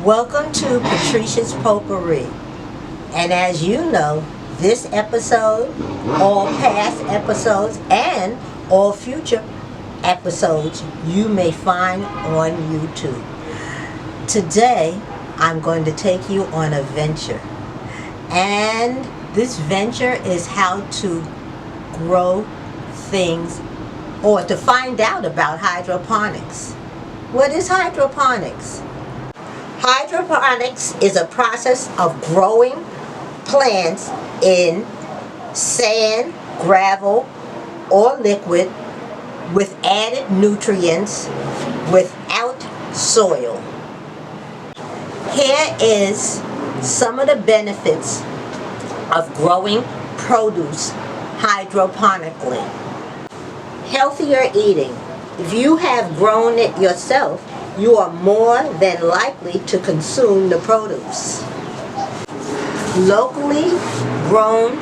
Welcome to Patricia's Potpourri. And as you know, this episode, all past episodes, and all future episodes you may find on YouTube. Today, I'm going to take you on a venture. And this venture is how to grow things or to find out about hydroponics. What is hydroponics? Hydroponics is a process of growing plants in sand, gravel, or liquid with added nutrients without soil. Here is some of the benefits of growing produce hydroponically. Healthier eating. If you have grown it yourself, you are more than likely to consume the produce. Locally grown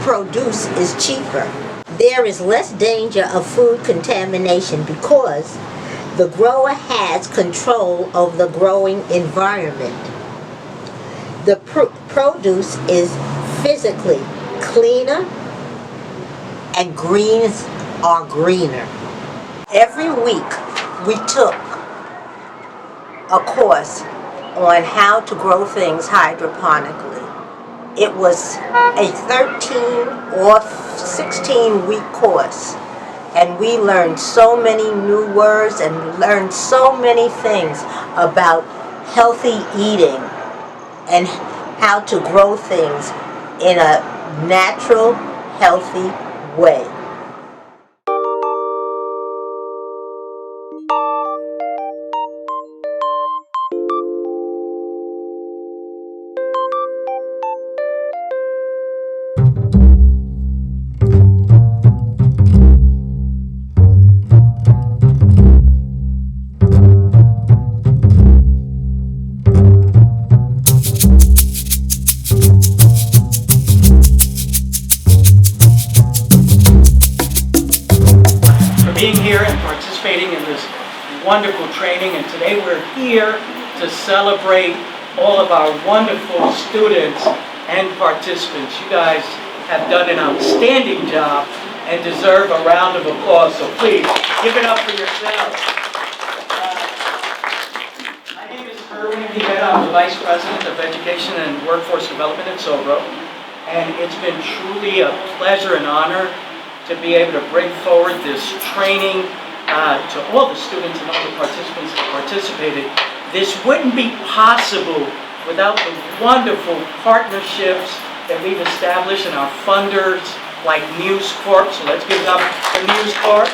produce is cheaper. There is less danger of food contamination because the grower has control of the growing environment. The produce is physically cleaner and greens are greener. Every week we took a course on how to grow things hydroponically. It was a 13 or 16-week course, and we learned so many new words and learned so many things about healthy eating and how to grow things in a natural, healthy way. Being here and participating in this wonderful training, and today we're here to celebrate all of our wonderful students and participants. You guys have done an outstanding job and deserve a round of applause, so please give it up for yourselves. My name is Erwin Higuera. I'm the Vice President of Education and Workforce Development at Sobro, and it's been truly a pleasure and honor to be able to bring forward this training to all the students and all the participants that participated. This wouldn't be possible without the wonderful partnerships that we've established in our funders like News Corp. So let's give it up for News Corp.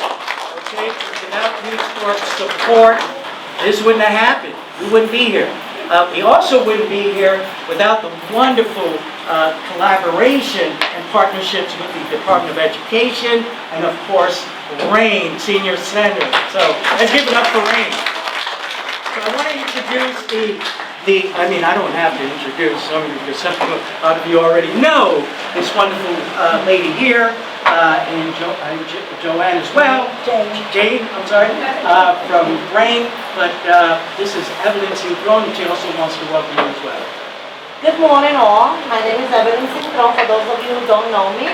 Okay, without News Corp support, this wouldn't have happened. We wouldn't be here. We also wouldn't be here without the wonderful collaboration and partnerships with the Department of Education and, of course, R.A.I.N Senior Center. So let's give it up for R.A.I.N. So I want to introduce I don't have to introduce some of you because some of you already know this wonderful lady here, and Joanne as well. Jane, I'm sorry, from R.A.I.N, but this is Evelyn Cintron, and she also wants to welcome you as well. Good morning all. My name is Evelyn Cintron, for those of you who don't know me.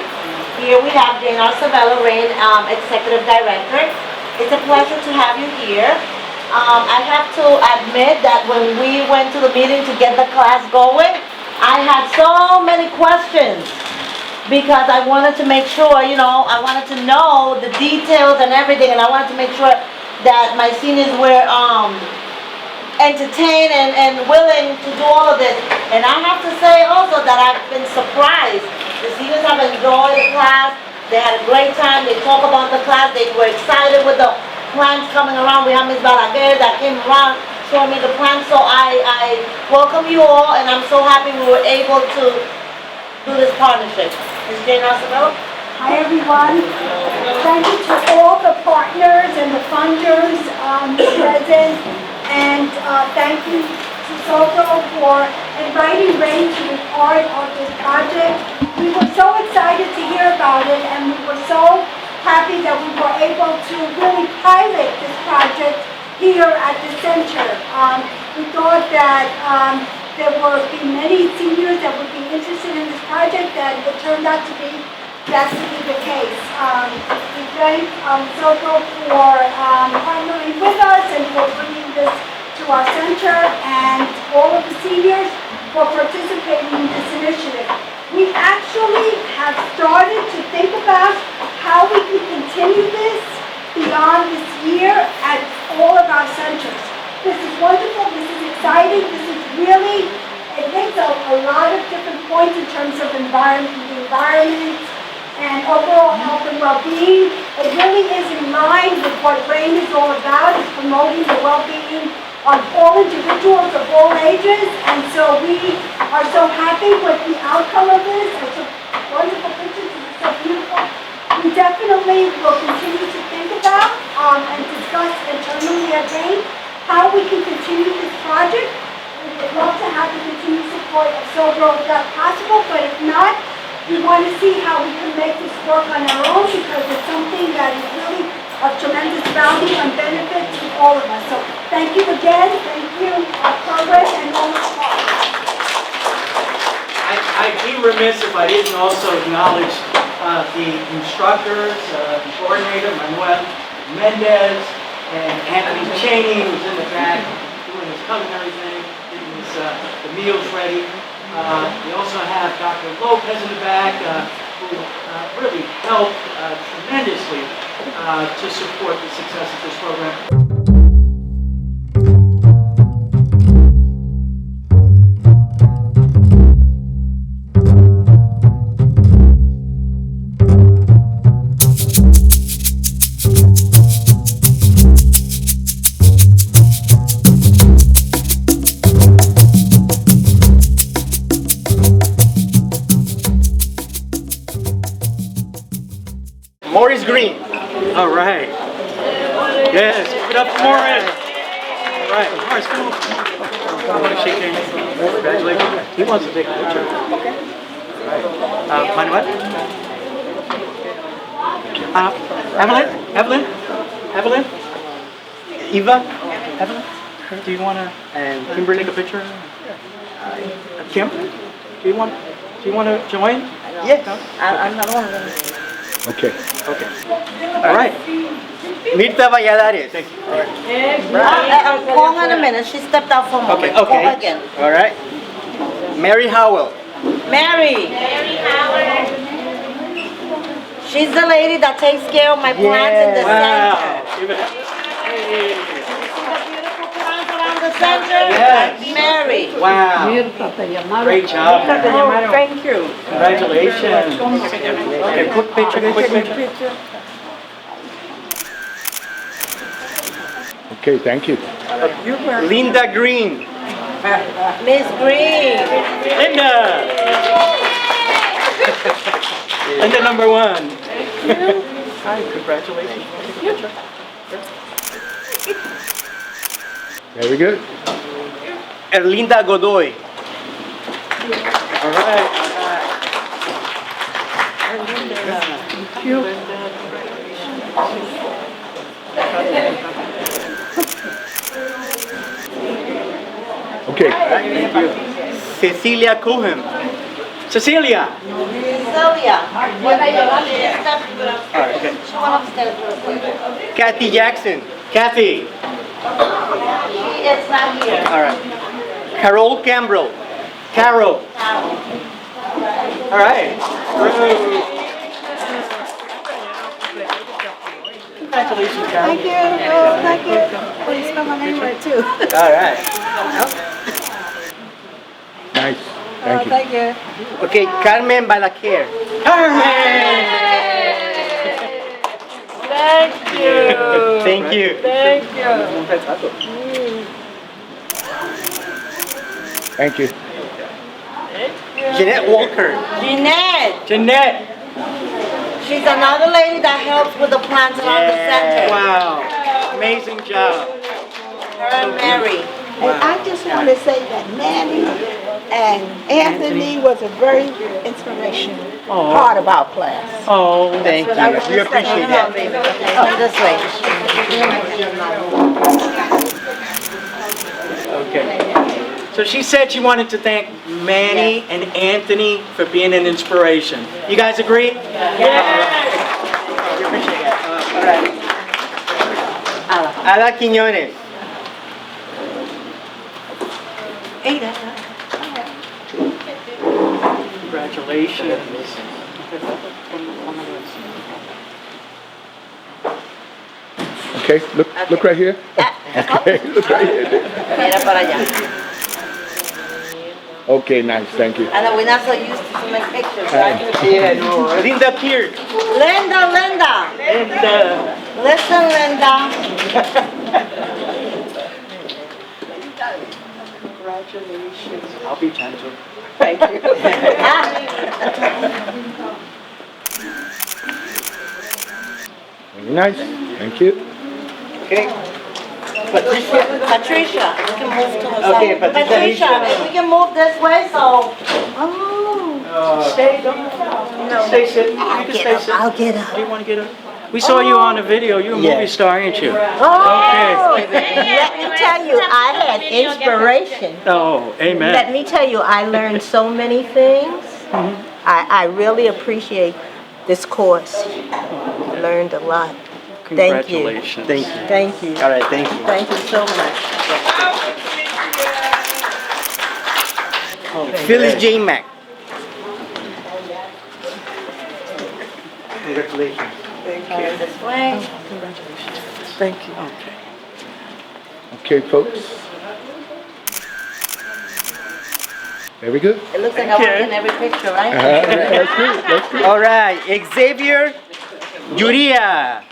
Here we have Jane Arcevelo, R.A.I.N Executive Director. It's a pleasure to have you here. I have to admit that when we went to the meeting to get the class going, I had so many questions because I wanted to make sure, I wanted to know the details and everything, and I wanted to make sure that my seniors were entertained and willing to do all of this. And I have to say also that I've been surprised. The seniors have enjoyed the class. They had a great time. They talk about the class. They were excited with the plants coming around. We have Ms. Balaguer that came around showing me the plants. So I welcome you all, and I'm so happy we were able to do this partnership. Ms. Jane Arcevelo. Hi everyone. Thank you to all the partners and the funders present, and thank you to Sobro for inviting R.A.I.N to be part of this project. We were so excited to hear about it, and we were so happy that we were able to really pilot this project here at the center. We thought that there would be many seniors that would be interested in this project, and it turned out to be that's to be the case. We thank Soto for partnering with us and for bringing this to our center, and all of the seniors for participating in this initiative. We actually have started to think about how we can continue this beyond this year at all of our centers. This is wonderful, this is exciting, this is really, it hits a lot of different points in terms of the environment and overall health and well-being. It really is in line with what R.A.I.N is all about, is promoting the well-being of all individuals of all ages, and so we are so happy with the outcome of this. It's a wonderful pictures, it's so beautiful. We definitely will continue to think about and discuss internally at R.A.I.N how we can continue this project. We would love to have the continued support of SOBRO if that's possible, but if not, we want to see how we can make this work on our own, because it's something that is really of tremendous value and benefit to all of us. So thank you again. Thank you, Progress and all my partners. I'd be remiss if I didn't also acknowledge the instructors, the coordinator, Manuel Mendez, and Anthony Cheney, who's in the back doing his culinary thing, getting the meals ready. We also have Dr. Lopez in the back, who really helped tremendously to support the success of this program. Morris Green. All right. Yes, give it up for Morris. All right, Morris, come on. I want to shake your hand. Congratulations. He wants to take a picture. Okay. All right. Manuel? Evelyn? Eva? Evelyn? Do you want to take a picture? Kim? Do you want to join? Yes, I'm not one of them. Okay. Okay. All right. Mirta Valladares. Thank you. Call her in a minute. She stepped out for a moment. Okay. Call her again. All right. Mary Howell. Mary Howard. She's the lady that takes care of my plants in the center. Wow. Give it up. Hey. The center, Yes. Mary. Wow. Great job. Oh, thank you. Congratulations. Okay, quick picture. Okay, thank you. Linda Green. Miss Green. Linda. Linda number 1. Hi, congratulations. Very good. Erlinda Godoy. All right. Thank you. Okay. Thank you. Cecilia Cohen. Cecilia. Sylvia. All right, okay. She went upstairs real quick. Kathy Jackson. Kathy. She is not here. All right. Carol Cambrell. Carol. All right. Congratulations, Carol. Thank you. Thank you. Please spell my name right too. All right. Nice. Thank you. Thank you. Okay, Carmen Balaquer. Carmen. Thank you. Thank you. Thank you. Thank you. Jeanette Walker. Jeanette. She's another lady that helps with the plants around the center. Wow. Amazing job. Her and Mary. And I just want to say that Manny and Anthony was a very inspirational part of our class. Oh, Thank you. We appreciate that. Come this way. Okay. So she said she wanted to thank Manny and Anthony for being an inspiration. You guys agree? We appreciate that. Ada Quiñones. Congratulations. Okay, look right here. Okay, look right here. Mira para allá. Okay, nice, thank you. And we're not so used to make pictures, right? Yeah, no. Linda appeared. Linda, Linda. Linda. Listen, Linda. Congratulations. I'll be gentle. Thank you. Very nice, thank you. Okay. Patricia, we can move to her Okay, side. Patricia. If we can move this way, so. Stay sitting. You can stay sitting. I'll get up. Do you want to get up? We saw you on a video. You're a movie star, ain't you? Oh, let me tell you, I had inspiration. Oh, amen. Let me tell you, I learned so many things. I really appreciate this course. Learned a lot. Thank you. Congratulations. Thank you. Thank you. All right, thank you. Thank you so much. Phyllis J. Mack. Congratulations. This way. Thank you. Okay. Okay, folks. Very good. It looks like I was in every picture, right? That's good, that's good. All right, Xavier Yuria.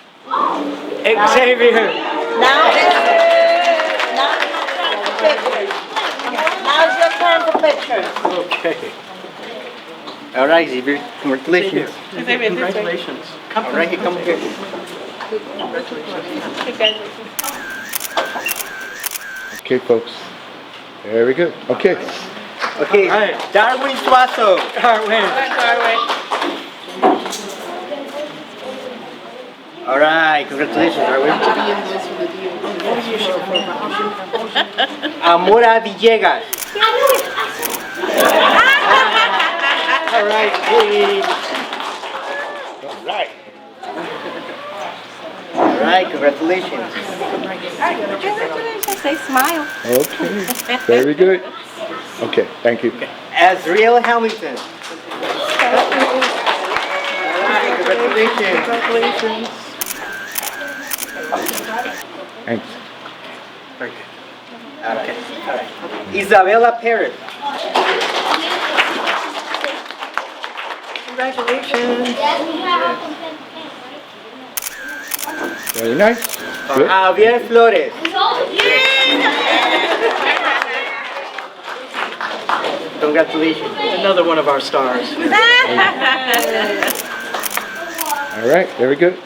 Xavier. Now it's your turn for pictures. Okay. All right, Xavier, congratulations. Congratulations. Come All right, come here. Okay, folks. Very good. Okay. Okay, All right. Darwin Suazo. Darwin. All right, congratulations, Darwin. Amora Villegas. All right. Hey. All right. All right, congratulations. Say smile. Okay. Very good. Okay, thank you. Azriel Hamilton. All right, congratulations. Congratulations. Thanks. Very good. All right, all right. Isabella Perez. Congratulations. Very nice. Good. Javier Flores. Congratulations. Another one of our stars. All right, very good.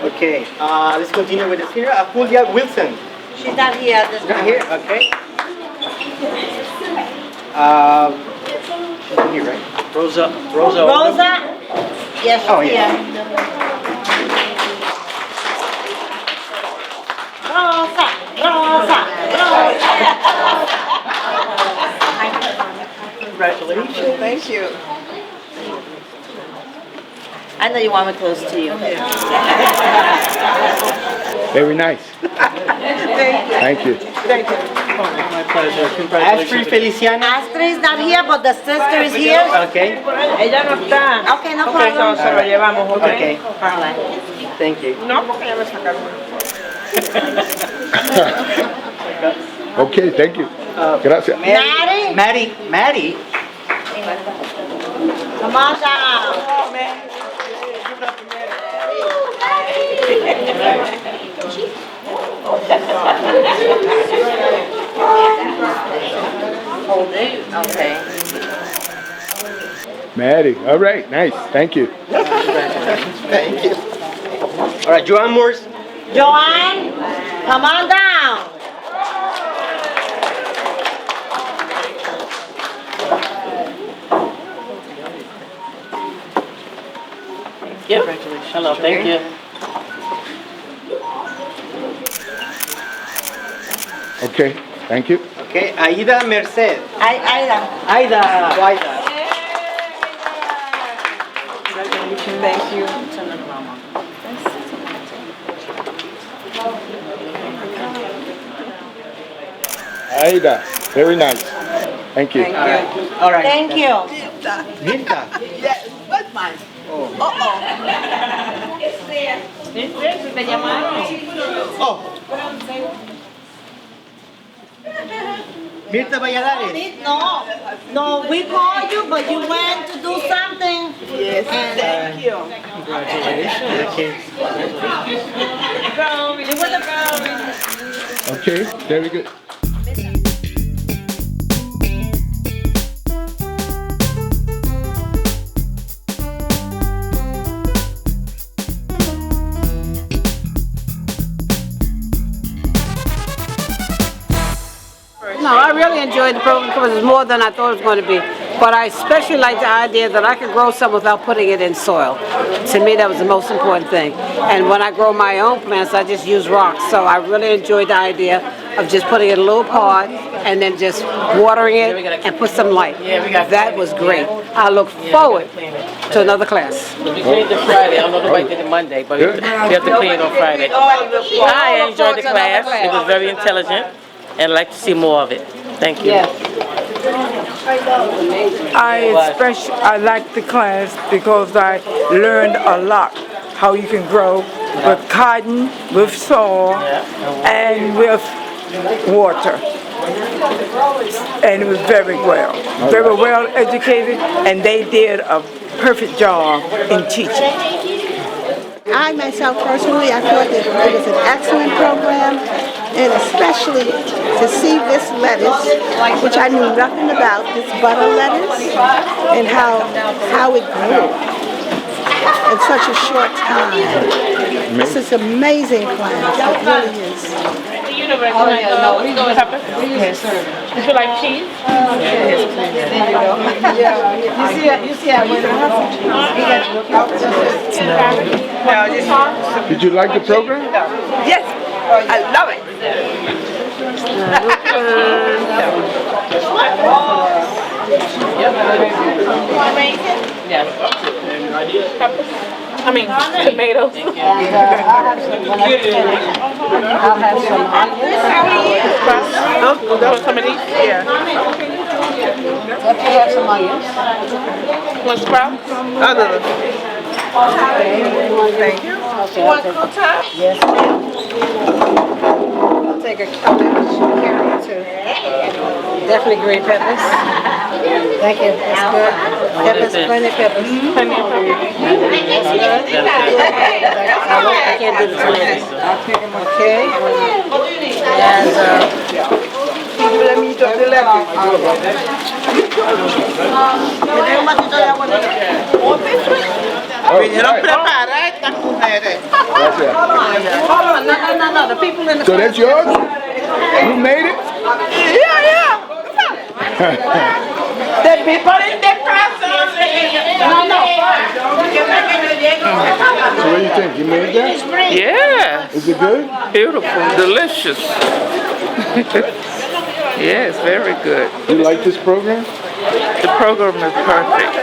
Okay, let's continue with this here. Julia Wilson. She's not here at this Not time. here, okay. She's not here, right? Rosa. Rosa? Yes, she's Oh, yeah. here. Rosa. Congratulations. Thank you. I know you want me close to you. Very nice. Thank you. My pleasure. Astrid Congratulations. Feliciana. Astrid is not here, but the sister is here. Okay, Ella no está. Okay, no problem. Se lo llevamos, ¿ok? okay. Thank you. No, porque ya me sacaron. Okay, thank you. Gracias. Maddie? Maddie. Come on down. Hold it. Okay. Maddie, all right, nice. Thank you. Thank you. All right, Joanne Morse. Joanne, come on down. Congratulations. Hello. Thank you. Okay, thank you. Okay, Aida Merced. Aida. Aida. Aida. Thank you. Aida, very nice. Thank you. All right. Thank you. Mirta. Yes, what's mine? Mirta Valladares. No, we called you, but you went to do something. Yes, thank you. Okay, very good. No, I really enjoyed the program because it's more than I thought it was going to be. But I especially like the idea that I could grow something without putting it in soil. To me, that was the most important thing. And when I grow my own plants, I just use rocks. So I really enjoyed the idea of just putting it in a little pot and then just watering it and put some light. That was great. I look forward to another class. We cleaned it Friday. I don't know if nobody did it Monday, but we have to clean it on Friday. I enjoyed the class. It was very intelligent, and I'd like to see more of it. Thank you. I like the class because I learned a lot how you can grow with cotton, with soil, and with water. And it was very well educated, and they did a perfect job in teaching. I myself personally, I thought that it was an excellent program, and especially to see this lettuce, which I knew nothing about, this butter lettuce, and how it grew in such a short time. This is an amazing class, it really is. Yes. Would you like cheese? You see how Did you like the program? Yes, I love it. I mean, tomatoes. I'll have some onions. Want some of these? Yeah. Definitely have some onions. Want sprouts? I'll do it. Thank you. Okay, want to time? Yes, I'll take a carrot too. Definitely green peppers. Thank you. That's good. Peppers, plenty of peppers. Plenty of peppers. That's good. I can't do the tomatoes. Okay. And Let me talk to Lefty. Gracias. no. The people in the So that's yours? You made it? Yeah. The people in the process. So what do you think? You made that? Yeah, Is it good? beautiful, delicious. Yes, very good. You like this program? The program is perfect.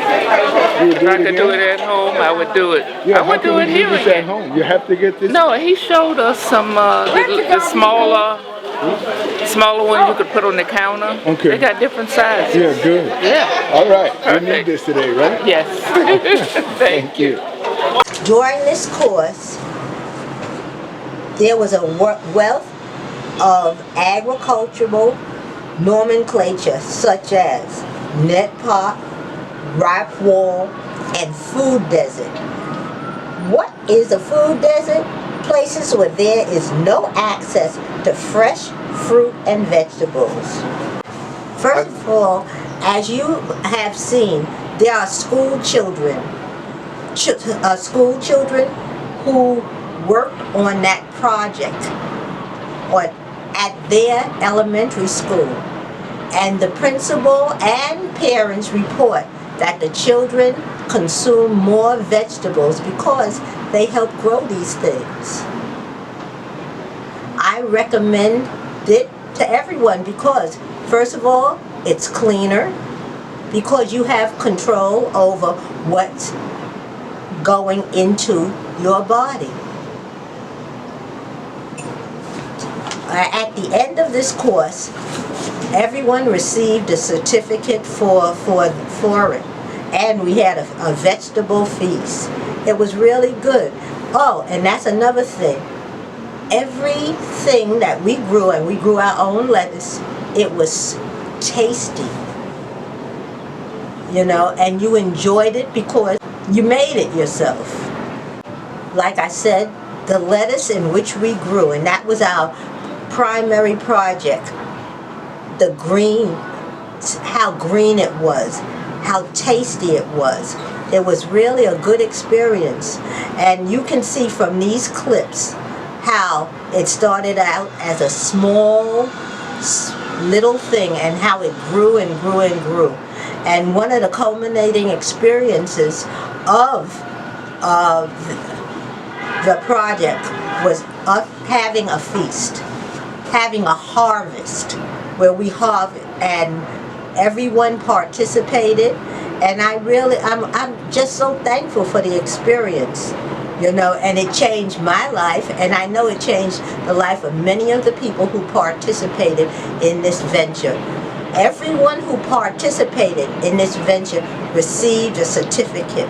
You would If I could do it at home, I would do it. Yeah, I how would can do we it do here this at again. home? You have to get this. No, he showed us some the smaller ones you could put on the counter. Okay. They got different sizes. Yeah, good. Yeah. All right. We need Perfect. this today, right? Yes. Thank you. During this course, there was a wealth of agricultural nomenclature such as net pot, ripe wall, and food desert. What is a food desert? Places where there is no access to fresh fruit and vegetables. First of all, as you have seen, there are school children who worked on that project at their elementary school. And the principal and parents report that the children consume more vegetables because they help grow these things. I recommend it to everyone because, first of all, it's cleaner, because you have control over what's going into your body. At the end of this course, everyone received a certificate for it, and we had a vegetable feast. It was really good. Oh, and that's another thing. Everything that we grew, and we grew our own lettuce, it was tasty. You know, and you enjoyed it because you made it yourself. Like I said, the lettuce in which we grew, and that was our primary project, the green, how green it was, how tasty it was. It was really a good experience. And you can see from these clips how it started out as a small little thing and how it grew and grew and grew. And one of the culminating experiences of the project was us having a feast, having a harvest where we harvest, and everyone participated. And I'm just so thankful for the experience, you know, and it changed my life, and I know it changed the life of many of the people who participated in this venture. Everyone who participated in this venture received a certificate.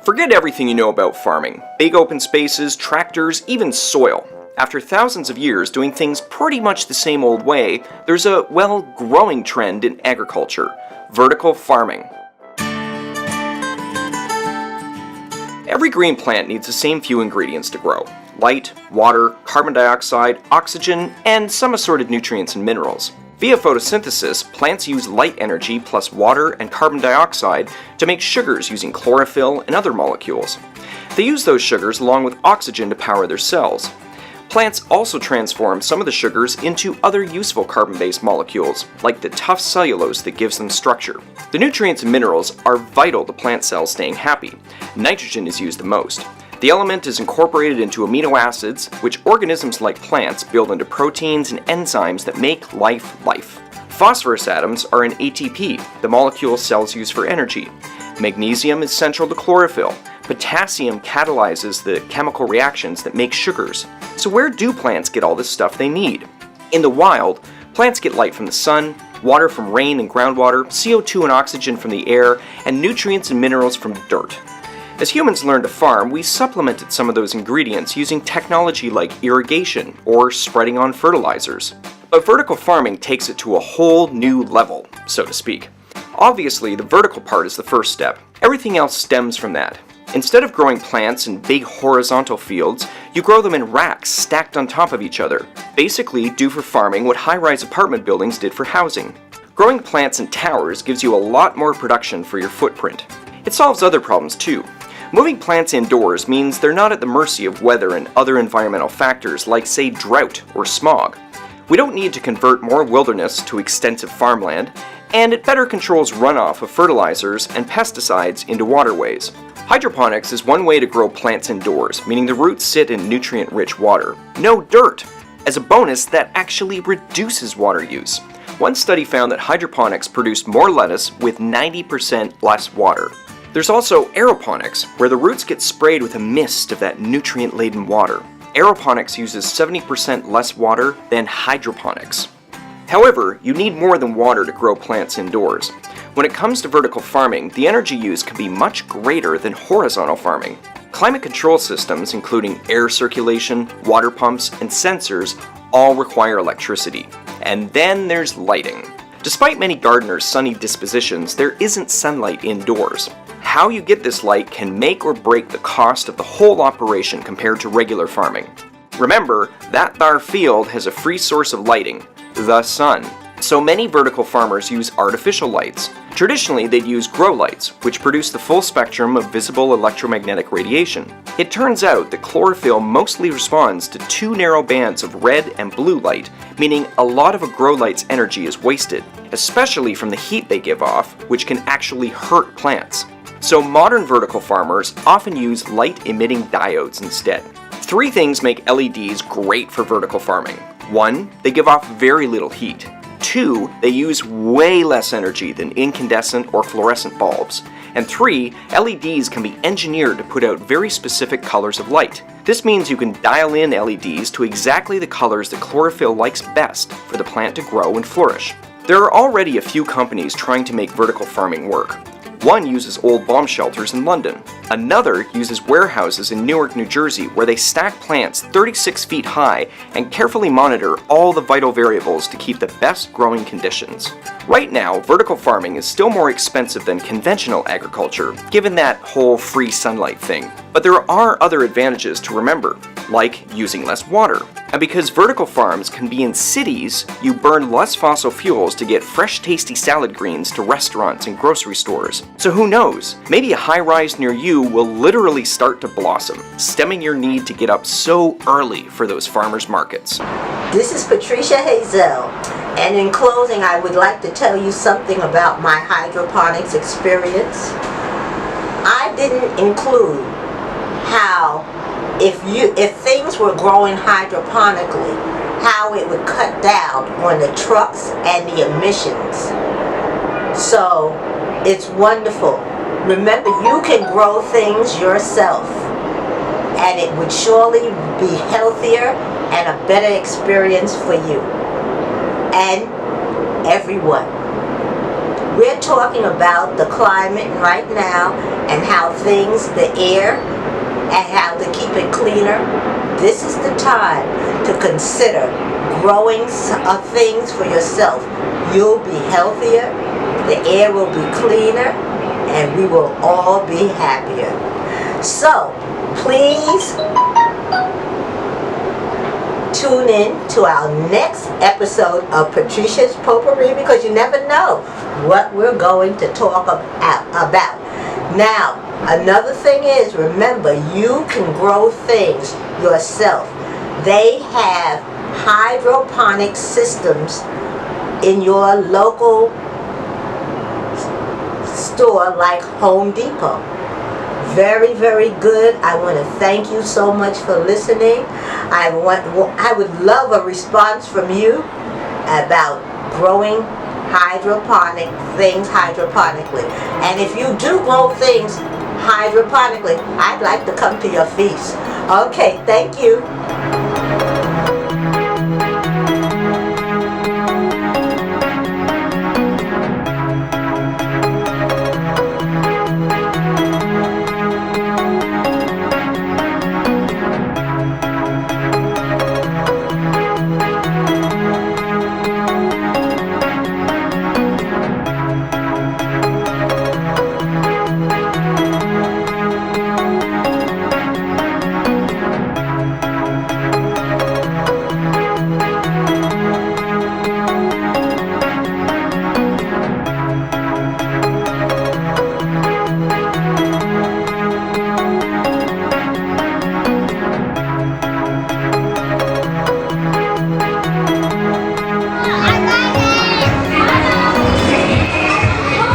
Forget everything you know about farming. Big open spaces, tractors, even soil. After thousands of years doing things pretty much the same old way, there's a, well, growing trend in agriculture: vertical farming. Every green plant needs the same few ingredients to grow: light, water, carbon dioxide, oxygen, and some assorted nutrients and minerals. Via photosynthesis, plants use light energy plus water and carbon dioxide to make sugars using chlorophyll and other molecules. They use those sugars along with oxygen to power their cells. Plants also transform some of the sugars into other useful carbon-based molecules, like the tough cellulose that gives them structure. The nutrients and minerals are vital to plant cells staying happy. Nitrogen is used the most. The element is incorporated into amino acids, which organisms like plants build into proteins and enzymes that make life. Phosphorus atoms are in ATP, the molecule cells use for energy. Magnesium is central to chlorophyll. Potassium catalyzes the chemical reactions that make sugars. So where do plants get all this stuff they need? In the wild, plants get light from the sun, water from rain and groundwater, CO2 and oxygen from the air, and nutrients and minerals from dirt. As humans learned to farm, we supplemented some of those ingredients using technology like irrigation or spreading on fertilizers. But vertical farming takes it to a whole new level, so to speak. Obviously, the vertical part is the first step. Everything else stems from that. Instead of growing plants in big horizontal fields, you grow them in racks stacked on top of each other. Basically, do for farming what high-rise apartment buildings did for housing. Growing plants in towers gives you a lot more production for your footprint. It solves other problems too. Moving plants indoors means they're not at the mercy of weather and other environmental factors like, say, drought or smog. We don't need to convert more wilderness to extensive farmland, and it better controls runoff of fertilizers and pesticides into waterways. Hydroponics is one way to grow plants indoors, meaning the roots sit in nutrient-rich water. No dirt! As a bonus, that actually reduces water use. One study found that hydroponics produced more lettuce with 90% less water. There's also aeroponics, where the roots get sprayed with a mist of that nutrient-laden water. Aeroponics uses 70% less water than hydroponics. However, you need more than water to grow plants indoors. When it comes to vertical farming, the energy use can be much greater than horizontal farming. Climate control systems, including air circulation, water pumps, and sensors, all require electricity. And then there's lighting. Despite many gardeners' sunny dispositions, there isn't sunlight indoors. How you get this light can make or break the cost of the whole operation compared to regular farming. Remember, that thar field has a free source of lighting, the sun. So many vertical farmers use artificial lights. Traditionally, they'd use grow lights, which produce the full spectrum of visible electromagnetic radiation. It turns out that chlorophyll mostly responds to two narrow bands of red and blue light, meaning a lot of a grow light's energy is wasted, especially from the heat they give off, which can actually hurt plants. So modern vertical farmers often use light-emitting diodes instead. Three things make LEDs great for vertical farming: 1. They give off very little heat. 2. They use way less energy than incandescent or fluorescent bulbs. And 3. LEDs can be engineered to put out very specific colors of light. This means you can dial in LEDs to exactly the colors that chlorophyll likes best for the plant to grow and flourish. There are already a few companies trying to make vertical farming work. One uses old bomb shelters in London. Another uses warehouses in Newark, New Jersey, where they stack plants 36 feet high and carefully monitor all the vital variables to keep the best growing conditions. Right now, vertical farming is still more expensive than conventional agriculture, given that whole free sunlight thing. But there are other advantages to remember, like using less water. And because vertical farms can be in cities, you burn less fossil fuels to get fresh, tasty salad greens to restaurants and grocery stores. So who knows? Maybe a high-rise near you will literally start to blossom, stemming your need to get up so early for those farmers markets. This is Patriicia Hazell, and in closing I would like to tell you something about my hydroponics experience. I didn't include how if things were growing hydroponically, how it would cut down on the trucks and the emissions. So it's wonderful. Remember, you can grow things yourself, and it would surely be healthier and a better experience for you and everyone. We're talking about the climate right now and how things, the air, and how to keep it cleaner. This is the time to consider growing things for yourself. You'll be healthier, the air will be cleaner, and we will all be happier. So, please tune in to our next episode of Patricia's Potpourri, because you never know what we're going to talk about. Now, another thing is, remember, you can grow things yourself. They have hydroponic systems in your local store like Home Depot. Very, very good. I want to thank you so much for listening. I would love a response from you about growing hydroponic things hydroponically. And if you do grow things hydroponically, I'd like to come to your feast. Okay, thank you.